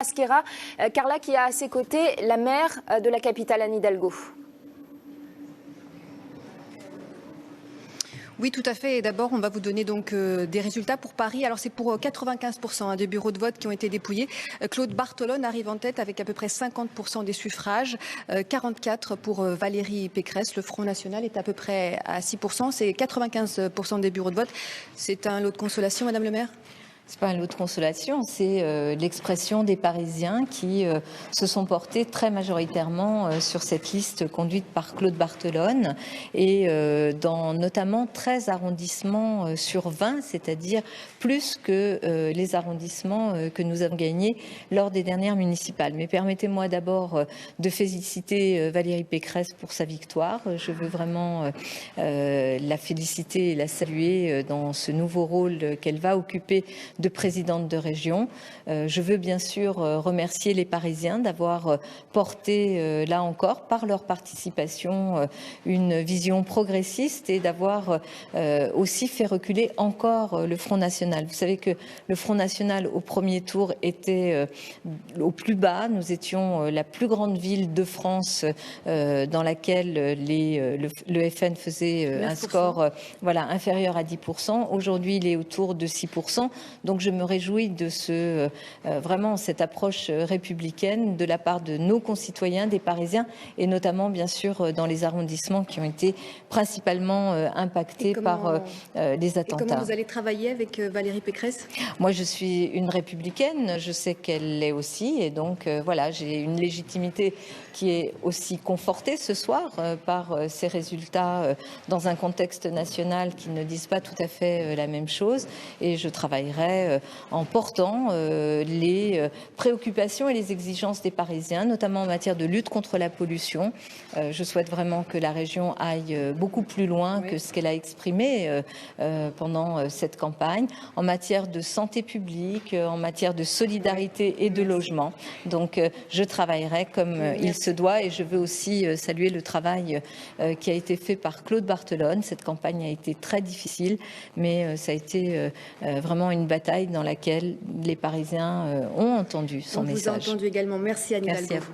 Masquera, Carla, qui a à ses côtés la maire de la capitale, Anne Hidalgo. Oui, tout à fait. Et d'abord, on va vous donner donc des résultats pour Paris. Alors, c'est pour 95% des bureaux de vote qui ont été dépouillés. Claude Barthelone arrive en tête avec à peu près 50% des suffrages, 44 pour Valérie Pécresse. Le Front National est à peu près à 6%. C'est 95% des bureaux de vote. C'est un lot de consolation, Madame le maire ? C'est pas un lot de consolation, c'est l'expression des Parisiens qui se sont portés très majoritairement sur cette liste conduite par Claude Barthelone et dans notamment 13 arrondissements sur 20, c'est-à-dire plus que les arrondissements que nous avons gagnés lors des dernières municipales. Mais permettez-moi d'abord de féliciter Valérie Pécresse pour sa victoire. Je veux vraiment la féliciter et la saluer dans ce nouveau rôle qu'elle va occuper de présidente de région. Je veux bien sûr remercier les Parisiens d'avoir porté, là encore, par leur participation, une vision progressiste et d'avoir aussi fait reculer encore le Front National. Vous savez que le Front National, au premier tour, était au plus bas. Nous étions la plus grande ville de France dans laquelle le FN faisait un score inférieur à 10%. Aujourd'hui, il est autour de 6%. Donc je me réjouis de vraiment cette approche républicaine de la part de nos concitoyens, des Parisiens, et notamment bien sûr dans les arrondissements qui ont été principalement impactés par les attentats. Et comment vous allez travailler avec Valérie Pécresse ? Moi je suis une républicaine, je sais qu'elle l'est aussi, et donc j'ai une légitimité qui est aussi confortée ce soir par ces résultats dans un contexte national qui ne disent pas tout à fait la même chose, et je travaillerai en portant les préoccupations et les exigences des Parisiens, notamment en matière de lutte contre la pollution. Je souhaite vraiment que la région aille beaucoup plus loin que ce qu'elle a exprimé pendant cette campagne, en matière de santé publique, en matière de solidarité et de logement. Donc je travaillerai comme il se doit, et je veux aussi saluer le travail qui a été fait par Claude Barthelone. Cette campagne a été très difficile, mais ça a été vraiment une bataille dans laquelle les Parisiens ont entendu son message. On vous a entendu également. Merci Anne Hidalgo. Merci à vous.